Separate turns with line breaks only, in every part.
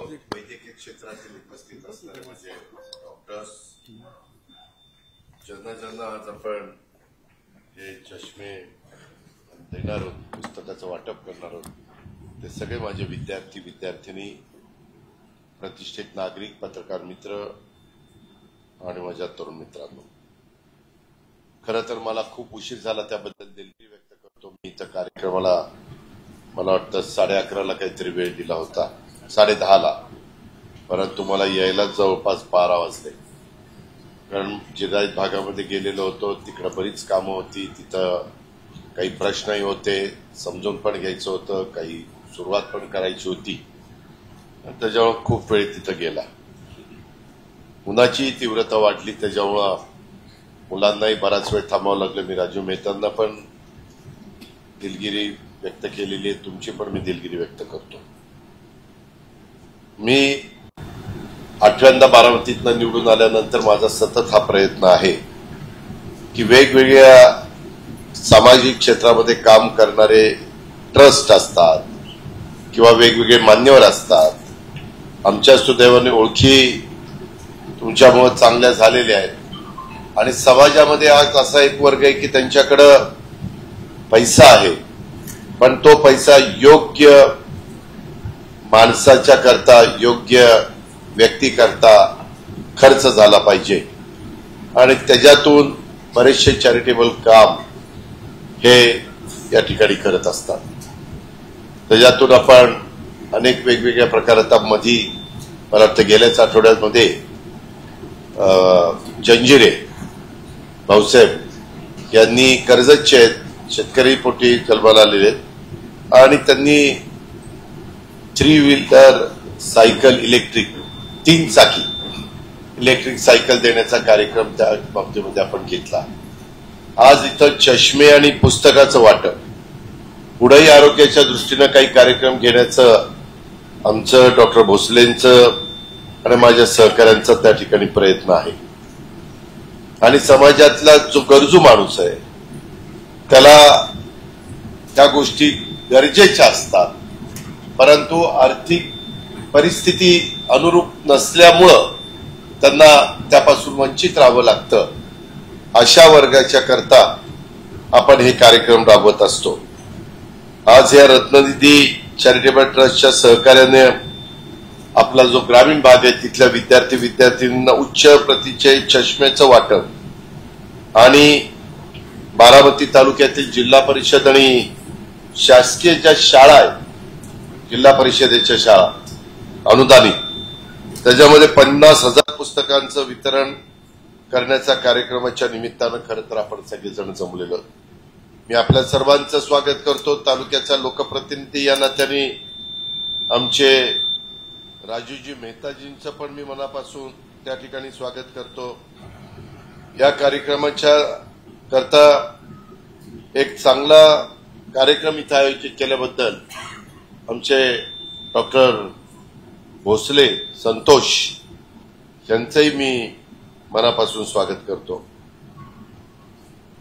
वैद्यकीय क्षेत्रातील उपस्थित असणारे माझे डॉक्टर्स, ज्यांना आज आपण हे चष्मे देणार आहोत, पुस्तकाचं वाटप करणार आहोत, ते सगळे माझे विद्यार्थी विद्यार्थिनी, प्रतिष्ठित नागरिक, पत्रकार मित्र आणि माझ्या तरुण मित्रांनो, खरं तर मला खूप उशीर झाला, त्याबद्दल दिलगिरी व्यक्त करतो. मी इथं कार्यक्रमाला मला वाटतं 11:30ला काहीतरी वेळ दिला होता, 10:30ला, परंतु मला यायला जवळपास 12 वाजले. कारण जिरायत भागामध्ये गेलेलो होतो, तिकडे बरीच कामं होती, तिथं काही प्रश्नही होते, समजून पण घ्यायचं होतं, काही सुरुवात पण करायची होती, त्याच्यामुळे खूप वेळ तिथं गेला. उन्हाची तीव्रता वाढली, त्याच्यामुळं मुलांनाही बराच वेळ थांबावं लागलं. मी राजू मेहतांना पण दिलगिरी व्यक्त केलेली आहे, तुमची पण मी दिलगिरी व्यक्त करतो. मी 8व्यांदा बारामतीतनं निवडून आल्यानंतर माझा सतत हा प्रयत्न आहे की वेगवेगळ्या सामाजिक क्षेत्रामध्ये काम करणारे ट्रस्ट असतात किंवा वेगवेगळे मान्यवर असतात, आमच्या सुदैवाने ओळखी तुमच्यामुळे चांगल्या झालेल्या आहेत आणि समाजामध्ये आज असा एक वर्ग आहे की त्यांच्याकडं पैसा आहे, पण तो पैसा योग्य माणसाच्या करता, योग्य व्यक्ती करता खर्च झाला पाहिजे आणि त्याच्यातून बरेचसे चॅरिटेबल काम हे या ठिकाणी करत असतात. त्याच्यातून आपण अनेक वेगवेगळ्या प्रकारात मध्ये मला वाटतं गेल्याच आठवड्यामध्ये जंजिरे भाऊसाहेब यांनी कर्जतचे शेतकरी पोटी जन्माला आलेले आणि त्यांनी 3 व्हीलर सायकल इलेक्ट्रिक 3 चाकी इलेक्ट्रिक सायकल देण्याचा कार्यक्रम त्या बाबतीमध्ये आपण घेतला. आज इथं चष्मे आणि पुस्तकाचं वाटप, पुढेही आरोग्याच्या दृष्टीनं काही कार्यक्रम घेण्याचं आमचं डॉक्टर भोसलेंचं आणि माझ्या सहकाऱ्यांचा त्या ठिकाणी प्रयत्न आहे. आणि समाजातला जो गरजू माणूस आहे त्याला त्या गोष्टी गरजेच्या असतात, परंतु आर्थिक परिस्थिती अनुरूप नसल्यामुळं त्यांना त्यापासून वंचित राहावं लागतं. अशा वर्गाच्या करता आपण हे कार्यक्रम राबवत असतो. आज या रत्ननिधी चॅरिटेबल ट्रस्टच्या सहकार्याने आपला जो ग्रामीण भाग आहे तिथल्या विद्यार्थी विद्यार्थिनींना उच्च प्रतीचे चष्म्याचं वाटप आणि बारामती तालुक्यातील जिल्हा परिषद आणि शासकीय ज्या शाळा आहेत, जिल्हा परिषदेच्या शाळा अनुदानित, त्याच्यामध्ये 50,000 पुस्तकांचं वितरण करण्याच्या कार्यक्रमाच्या निमित्तानं खरं तर आपण सगळेजण जमलेलो. मी आपल्या सर्वांचं स्वागत करतो. तालुक्याचा लोकप्रतिनिधी या नात्याने आमचे राजूजी मेहताजींचं पण मी मनापासून त्या ठिकाणी स्वागत करतो. या कार्यक्रमाच्या करता एक चांगला कार्यक्रम इथं आयोजित केल्याबद्दल आमचे डॉक्टर भोसले संतोष यांचंही मी मनापासून स्वागत करतो.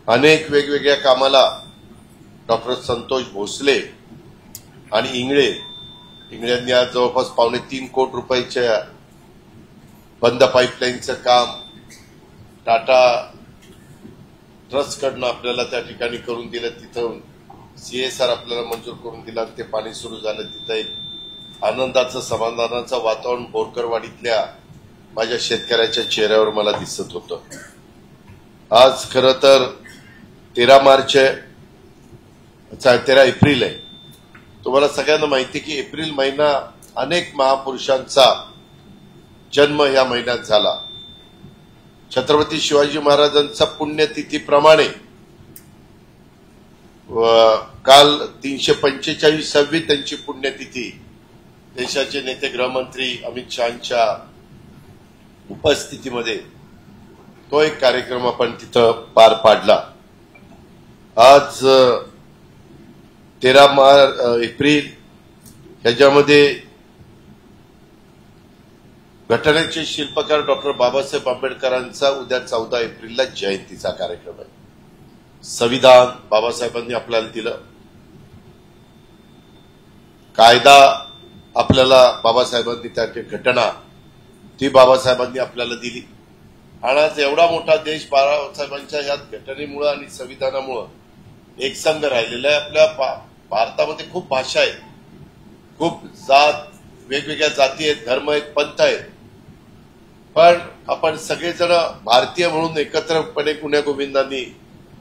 अनेक वेगवेगळ्या कामाला डॉक्टर संतोष भोसले आणि इंगळ्यांनी आज जवळपास 3.25 कोटी रुपयाच्या बंद पाईपलाईनचं काम टाटा ट्रस्टकडनं आपल्याला त्या ठिकाणी करून दिलं. तिथं CSR आपल्याला मंजूर करून दिला, ते पाणी सुरू झालं. तिथं एक आनंदाचं समाधानाचं वातावरण बोरकरवाडीतल्या माझ्या शेतकऱ्याच्या चेहऱ्यावर मला दिसत होतं. आज खरं तर 13 एप्रिल आहे. तुम्हाला सगळ्यांना माहिती की एप्रिल महिना अनेक महापुरुषांचा जन्म या महिन्यात झाला. छत्रपती शिवाजी महाराजांच्या पुण्यतिथीप्रमाणे काल 345वी त्यांची पुण्यतिथी देशाचे नेते गृहमंत्री अमित शहांच्या उपस्थितीमध्ये तो एक कार्यक्रम आपण तिथं पार पाडला. आज 13 एप्रिल ह्याच्यामध्ये घटनेचे शिल्पकार डॉक्टर बाबासाहेब आंबेडकरांचा उद्या 14 एप्रिलला जयंतीचा कार्यक्रम आहे. संविधान बाबासाहेबांनी आपल्याला दिलं, कायदा आपल्याला बाबासाहेबांनी त्या घटना ती बाबासाहेबांनी आपल्याला दिली आणि आज एवढा मोठा देश बाबासाहेबांच्या या घटनेमुळे आणि संविधानामुळे एकसंघ राहिलेला आहे. आपल्या भारतामध्ये खूप भाषा आहेत, खूप वेगवेगळ्या जाती आहेत, धर्म आहेत, पंथ आहेत, पण आपण सगळेजण भारतीय म्हणून एकत्रपणे गुण्यागोविंदांनी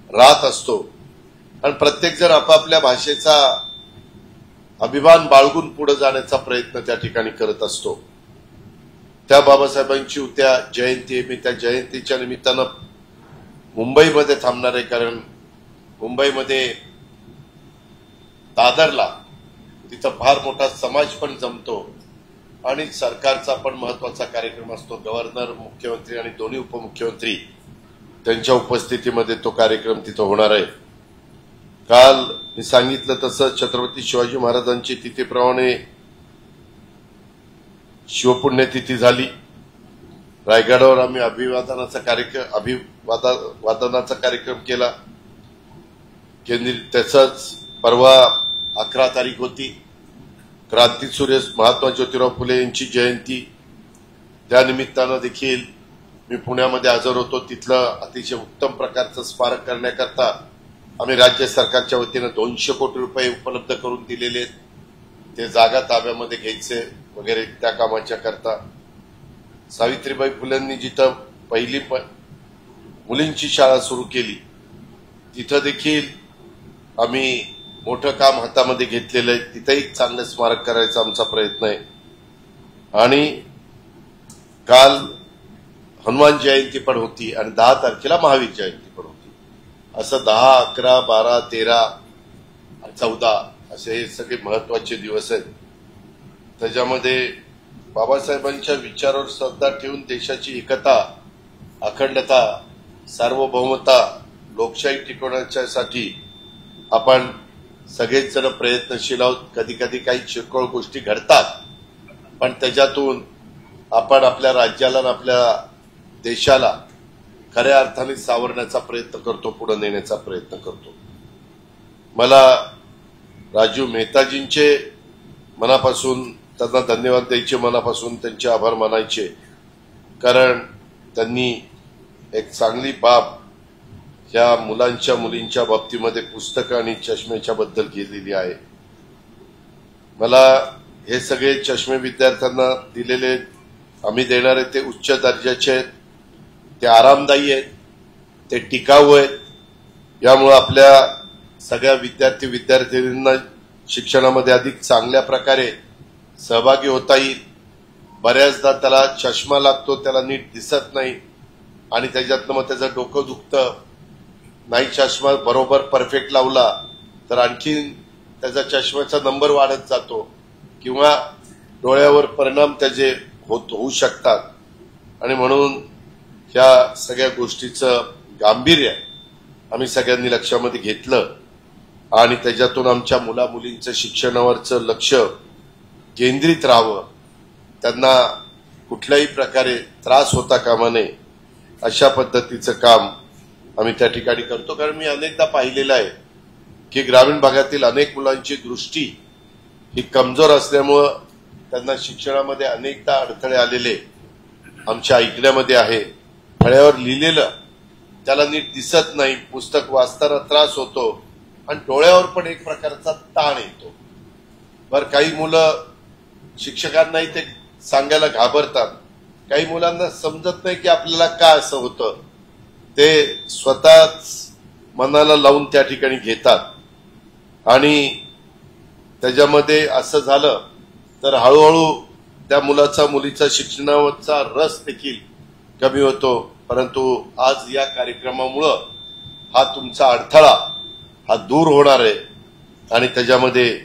राहत असतो आणि प्रत्येक जण आपापल्या भाषेचा अभिमान बाळगून पुढे जाण्याचा प्रयत्न त्या ठिकाणी करत असतो. त्या बाबासाहेबांची उद्या जयंती आहे. मी त्या जयंतीच्या निमित्तानं मुंबईमध्ये थांबणार आहे, कारण मुंबईमध्ये दादरला तिथं फार मोठा समाज पण जमतो आणि सरकारचा पण महत्वाचा कार्यक्रम असतो. गव्हर्नर, मुख्यमंत्री आणि दोन्ही उपमुख्यमंत्री त्यांच्या उपस्थितीमध्ये तो कार्यक्रम तिथं होणार आहे. काल मी सांगितलं तसं छत्रपती शिवाजी महाराजांची तिथीप्रमाणे शिवपुण्यतिथी झाली. रायगडावर आम्ही अभिवादनाचा कार्यक्रम केला. त्याच परवा 11 तारीख होती, क्रांतीसूर्य महात्मा ज्योतिराव फुले यांची जयंती. त्या निमित्तानं देखील मी पुण्यामध्ये हजर होतो. तिथलं अतिशय उत्तम प्रकारचं स्मारक करण्याकरता आम्ही राज्य सरकारच्या वतीनं 200 कोटी रुपये उपलब्ध करून दिलेले आहेत. ते जागा ताब्यामध्ये घ्यायचे वगैरे त्या कामाच्या करता. सावित्रीबाई फुलेंनी जिथं पहिली मुलींची शाळा सुरू केली तिथं देखील आम्ही मोठं काम हातामध्ये घेतलेलं आहे. तिथंही चांगलं स्मारक करायचा आमचा प्रयत्न आहे. आणि काल हनुमान जयंती पण होती आणि 10 तारखेला महावीर जयंती पण होती. असं 10, 11, 12, 13, 14 असे हे सगळे महत्वाचे दिवस आहेत. त्याच्यामध्ये बाबासाहेबांच्या विचारावर श्रद्धा ठेवून देशाची एकता, अखंडता, सार्वभौमता, लोकशाही टिकवण्यासाठी आपण सगळेच जण प्रयत्नशील आहोत. कधी कधी काही किरकोळ गोष्टी घडतात, पण त्याच्यातून आपण आपल्या राज्याला आणि आपल्या देशाला खऱ्या अर्थाने सावरण्याचा प्रयत्न करतो, पुढे नेण्याचा प्रयत्न करतो. मला राजीव मेहताजींचे मनापासून त्यांना धन्यवाद द्यायचे, मनापासून त्यांचे आभार मानायचे, कारण त्यांनी एक चांगली बाब या मुलींच्या बाबतीमध्ये पुस्तकं आणि चष्म्याच्या बद्दल केलेली आहे. मला हे सगळे चष्मे विद्यार्थ्यांना दिलेले आम्ही देणारे ते उच्च दर्जाचे आहेत, ते आरामदायी आहेत, ते टिकाऊ आहेत. यामुळे आपल्या सगळ्या विद्यार्थ्यांना शिक्षणामध्ये अधिक चांगल्या प्रकारे सहभागी होता येईल. बऱ्याचदा त्याला चष्मा लागतो, त्याला नीट दिसत नाही आणि त्याच्यातनं मग त्याचं डोकं दुखतं. नाही चष्मा बरोबर परफेक्ट लावला तर आणखी त्याचा चष्म्याचा नंबर वाढत जातो किंवा डोळ्यावर परिणाम त्याचे होऊ शकतात. आणि म्हणून ह्या सगळ्या गोष्टीचं गांभीर्य आम्ही सगळ्यांनी लक्षामध्ये घेतलं आणि त्याच्यातून आमच्या मुलींचं शिक्षणावरचं लक्ष केंद्रित राहावं, त्यांना कुठल्याही प्रकारे त्रास होता कामा नये अशा पद्धतीचं काम आम्ही त्या ठिकाणी करतो. कारण मी अनेकदा पाहिलेलं आहे की ग्रामीण भागातील अनेक मुलांची दृष्टी ही कमजोर असल्यामुळं त्यांना शिक्षणामध्ये अनेकदा अडथळे आलेले आमच्या ऐकण्यामध्ये आहे. फळ्यावर लिहिलेलं त्याला नीट दिसत नाही, पुस्तक वाचताना त्रास होतो आणि डोळ्यावर पण एक प्रकारचा ताण येतो. बरं, काही मुलं शिक्षकांनाही ते सांगायला घाबरतात. काही मुलांना समजत नाही की आपल्याला का असं होतं, ते स्वतःच मनाला लावून त्या ठिकाणी घेतात आणि त्याच्यामध्ये असं झालं तर हळूहळू त्या मुलीचा शिक्षणावरचा रस देखील कमी होतो. परंतु आज या कार्यक्रमामुळं हा तुमचा अडथळा हा दूर होणार आहे आणि त्याच्यामध्ये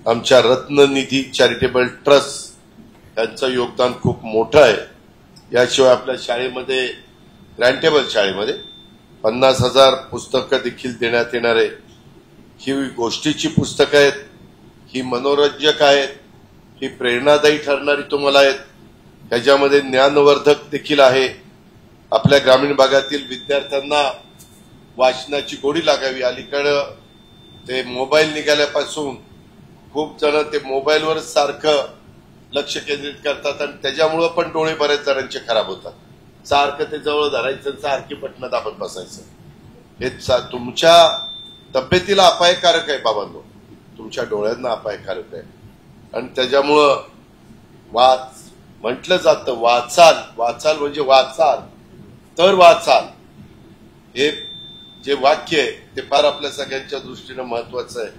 आमच्या रत्ननिधी चॅरिटेबल ट्रस्ट यांचं योगदान खूप मोठं आहे. याशिवाय आपल्या शाळेमध्ये ग्रँटेबल शाळेमध्ये 50,000 पुस्तकं देखील देण्यात येणार आहे. ही गोष्टीची पुस्तकं आहेत, ही मनोरंजक आहेत, ही प्रेरणादायी ठरणारी तुम्हाला आहेत. ह्याच्यामध्ये ज्ञानवर्धक देखील आहे. आपल्या ग्रामीण भागातील विद्यार्थ्यांना वाचनाची गोडी लागावी. अलीकडं ते मोबाईल निघाल्यापासून खूप जण ते मोबाईलवर सारखं लक्ष केंद्रित करतात आणि त्याच्यामुळं पण डोळे बऱ्याच जणांचे खराब होतात. सारखं ते जवळ धरायचं, सारखी बटणं दाबत बसायचं. हे तुमच्या तब्येतीला अपायकारक आहे बाबांनो, तुमच्या डोळ्यांना अपायकारक आहे. आणि त्याच्यामुळं म्हटलं जातं वाचाल, वाचाल म्हणजे वाचाल तर वाचाल, हे जे वाक्य आहे ते फार आपल्या सगळ्यांच्या दृष्टीनं महत्वाचं आहे.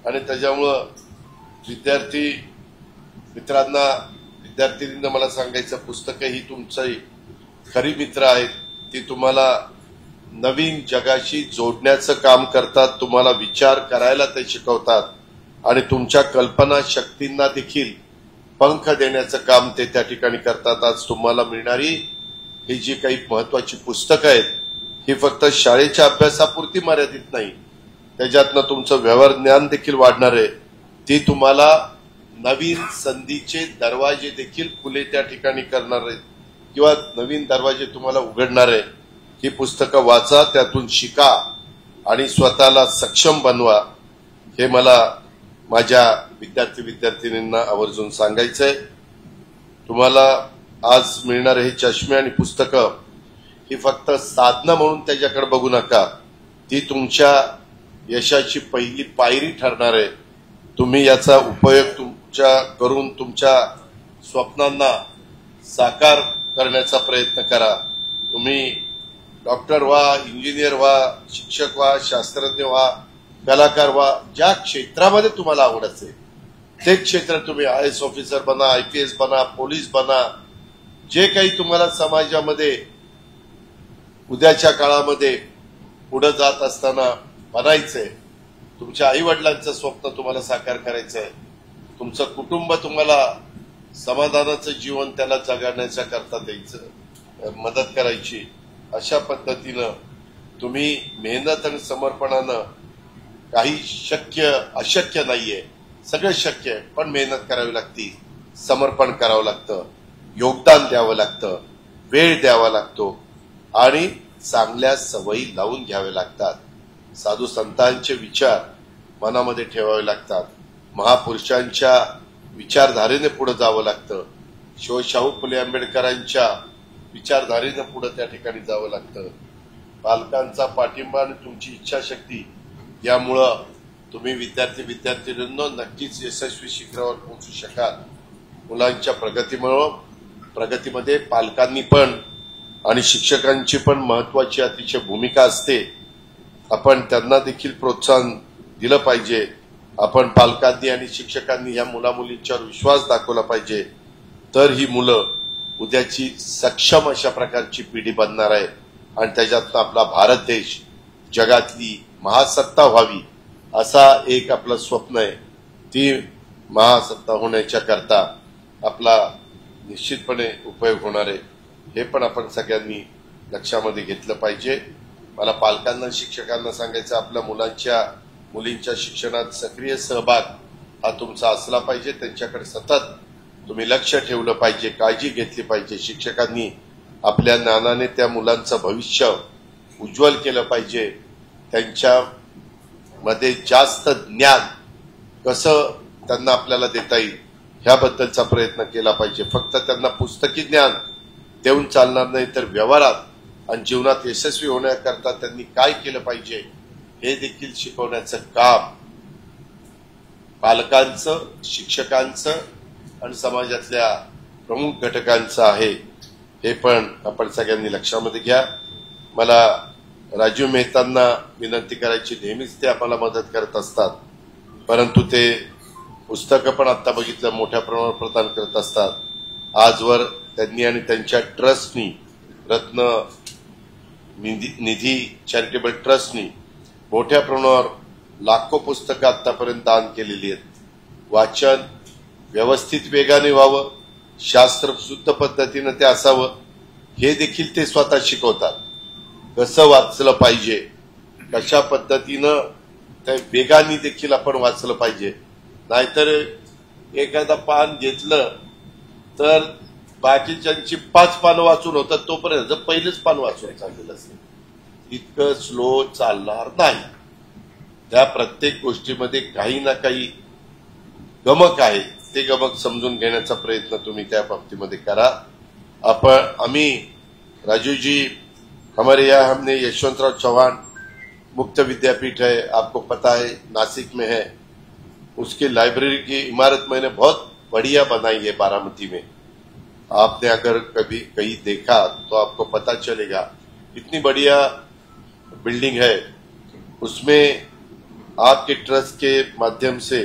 आणि त्याच्यामुळं विद्यार्थी मित्रांना, विद्यार्थिनींना मला सांगायचं, पुस्तकं ही तुमची खरी मित्र आहेत. ती तुम्हाला नवीन जगाशी जोडण्याचं काम करतात, तुम्हाला विचार करायला ते शिकवतात आणि तुमच्या कल्पना शक्तींना देखील पंख देण्याचं काम ते त्या ठिकाणी करतात. आज तुम्हाला मिळणारी ही जी काही महत्वाची पुस्तकं आहेत ही फक्त शाळेच्या अभ्यासापुरती मर्यादित नाही, त्याच्यातनं तुमचं व्यवहार ज्ञान देखील वाढणार आहे. ती तुम्हाला नवीन संधीचे दरवाजे देखील खुले त्या ठिकाणी करणार आहेत किंवा नवीन दरवाजे तुम्हाला उघडणार आहे. ही पुस्तकं वाचा, त्यातून शिका आणि स्वतःला सक्षम बनवा, हे मला माझ्या विद्यार्थिनींना आवर्जून सांगायचंय. तुम्हाला आज मिळणारे हे चष्मे आणि पुस्तकं ही फक्त साधनं म्हणून त्याच्याकडे बघू नका, ती तुमच्या यशाची पहिली पायरी ठरणार आहे. तुम्ही याचा उपयोग करून तुमच्या स्वप्नांना साकार करण्याचा प्रयत्न करा. तुम्ही डॉक्टर व्हा, इंजिनियर व्हा, शिक्षक व्हा, शास्त्रज्ञ व्हा, कलाकार व्हा, ज्या क्षेत्रामध्ये तुम्हाला आवड असेल ते क्षेत्र तुम्ही IAS ऑफिसर बना, IPS बना, पोलीस बना, जे काही तुम्हाला समाजामध्ये उद्याच्या काळामध्ये पुढे जात असताना बनायचंय. तुमच्या आई वडिलांचं स्वप्न तुम्हाला साकार करायचंय, तुमचं कुटुंब तुम्हाला समाधानाचं जीवन त्याला जगण्याच्या करता द्यायचं, मदत करायची. अशा पद्धतीनं तुम्ही मेहनत आणि समर्पणानं, काही अशक्य नाहीये, सगळं शक्य आहे, पण मेहनत करावी लागती, समर्पण करावं लागतं, योगदान द्यावं लागतं, वेळ द्यावा लागतो आणि चांगल्या सवयी लावून घ्यावे लागतात. साधू संतांचे विचार मनामध्ये ठेवावे लागतात, महापुरुषांच्या विचारधारेने पुढे जावं लागतं, शाहू फुले आंबेडकरांच्या विचारधारेने पुढे त्या ठिकाणी जावं लागतं. पालकांचा पाठिंबा आणि तुमची इच्छाशक्ती यामुळं तुम्ही विद्यार्थींनो नक्कीच यशस्वी शिखरावर पोहोचू शकाल. मुलांच्या प्रगतीमध्ये पालकांनी पण आणि शिक्षकांची पण महत्वाची अतिशय भूमिका असते. आपण त्यांना देखील प्रोत्साहन दिलं पाहिजे. आपण पालकांनी आणि शिक्षकांनी या मुलामुलींच्यावर विश्वास दाखवला पाहिजे, तर ही मुलं उद्याची सक्षम अशा प्रकारची पिढी बनणार आहे आणि त्याच्यातनं आपला भारत देश जगातली महासत्ता व्हावी असा एक आपलं स्वप्न आहे. ती महासत्ता होण्याच्या करता आपला निश्चितपणे उपयोग होणार आहे, हे पण आपण सगळ्यांनी लक्षामध्ये घेतलं पाहिजे. मला पालकांना शिक्षकांना सांगायचं, आपल्या मुलींच्या शिक्षणात सक्रिय सहभाग हा तुमचा असला पाहिजे. त्यांच्याकडे सतत तुम्ही लक्ष ठेवलं पाहिजे, काळजी घेतली पाहिजे. शिक्षकांनी आपल्या ज्ञानाने त्या मुलांचं भविष्य उज्ज्वल केलं पाहिजे. त्यांच्यामध्ये जास्त ज्ञान कसं त्यांना आपल्याला देता येईल ह्याबद्दलचा प्रयत्न केला पाहिजे. फक्त त्यांना पुस्तकी ज्ञान देऊन चालणार नाही, तर व्यवहारात आणि जीवनात यशस्वी होण्याकरता त्यांनी काय केलं पाहिजे हे देखील शिकवण्याचं काम पालकांचं, शिक्षकांचं आणि समाजातल्या प्रमुख घटकांचं आहे. हे पण आपण सगळ्यांनी लक्षामध्ये घ्या. मला राजीव मेहतांना विनंती करायची, नेहमीच ते आम्हाला मदत करत असतात, परंतु ते पुस्तकं पण आता बघितलं मोठ्या प्रमाणावर प्रदान करत असतात. आजवर त्यांनी आणि त्यांच्या ट्रस्टनी, रत्न निधी चॅरिटेबल ट्रस्टनी मोठ्या प्रमाणावर लाखो पुस्तकं आतापर्यंत दान केलेली आहेत. वाचन व्यवस्थित वेगाने व्हावं, शास्त्रशुद्ध पद्धतीनं ते असावं, हे देखील ते स्वतः शिकवतात. कसं वाचलं पाहिजे, कशा पद्धतीनं त्या वेगाने देखील आपण वाचलं पाहिजे. नाहीतर एखादा पान घेतलं तर बाकीच्यांची 5 पानं वाचून होतात, तोपर्यंत जर पहिलेच पान वाचून चाललेलं असेल इतकं स्लो चालणार नाही. त्या प्रत्येक गोष्टीमध्ये काही ना काही गमक आहे, ते गमक समजून घेण्याचा प्रयत्न तुम्ही त्या बाबतीमध्ये करा। आम्ही राजू जी, हमारे यहाँ हमने यशवंतराव चौहान मुक्त विद्यापीठ है, आपको पता है नासिक में है, उसकी लाइब्रेरी की इमारत मैंने बहुत बढ़िया बनाई है बारामती में। आपने अगर कभी कहीं देखा तो आपको पता चलेगा, इतनी बढ़िया बिल्डिंग है। उसमें आपके ट्रस्ट के माध्यम से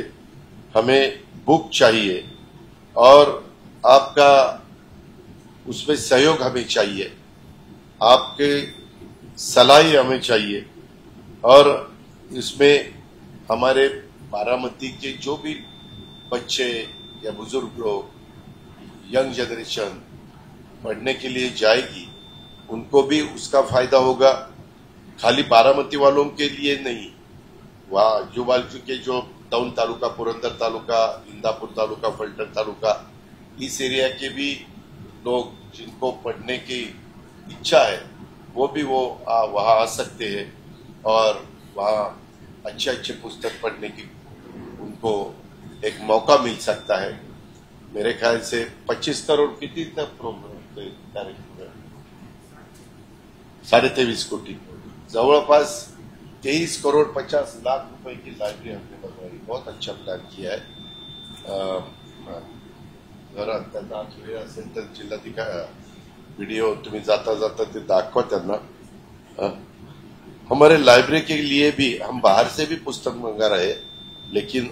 हमें बुक चाहिए और आपका उसमें सहयोग हमें चाहिए, आपके सलाह हमें चाहिए। और इसमें हमारे बारामती के जो भी बच्चे या बुजुर्ग लोग, यंग जनरेशन पढ़ने के लिए जाएगी, उनको भी उसका फायदा होगा। खाली बारामती वालों के लिए नहीं, वहाँ आजूबाजू के जो दौंड तालुका, पुरंदर तालुका, इंदापुर तालुका, फलटण तालुका, इस एरिया के भी लोग जिनको पढ़ने की इच्छा है वो भी वहाँ आ सकते हैं और वहाँ अच्छे अच्छे पुस्तक पढ़ने की उनको एक मौका मिल सकता है। मेरे ख्याल से 25 करोड़ किती तक प्रोग्राम 23.5 कोटी, जवळपास 23 करोड़ 50 लाख रुपए की लाइब्रेरी हमने बनवाई। बहुत अच्छा प्लान किया है। जरा त्यांना वेळ असेल तर जिल्हाधिकारी वीडियो तुम्ही जाता जाता ते दाखवा त्यांना। हमारे लाइब्रेरी के लिए भी हम बाहर से भी पुस्तक मंगा रहे हैं, लेकिन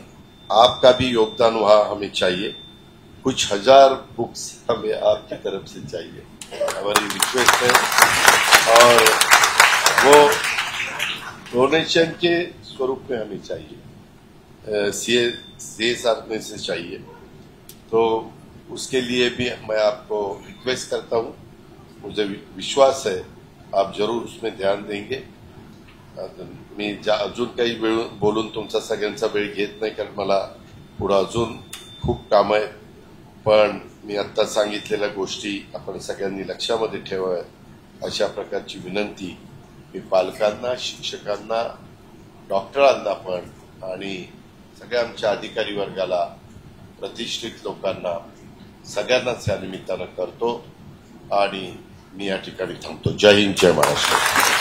आपका भी योगदान वहां हमें चाहिए। कुछ हजार बुक्स हमें आपकी तरफ से चाहिए, हमारी रिक्वेस्ट है। और वो डोनेशन के स्वरूप में हमें चाहिए, CSR में से चाहिए। तो उसके लिए भी मैं आपको रिक्वेस्ट करता हूं, मुझे विश्वास है आप जरूर उसमें ध्यान देंगे। मी अजून काही वेळ बोलून तुमचा सगळ्यांचा वेळ घेत नाही, कारण मला पुढे अजून खूप काम आहे। पण मी आता सांगितलेल्या गोष्टी आपण सगळ्यांनी लक्षामध्ये ठेवाव्यात, अशा प्रकारची विनंती मी पालकांना, शिक्षकांना, डॉक्टरांना पण आणि सगळ्या आमच्या अधिकारी वर्गाला, प्रतिष्ठित लोकांना, सगळ्यांनाच या निमित्तानं करतो आणि मी या ठिकाणी थांबतो। जय हिंद, जय महाराष्ट्र।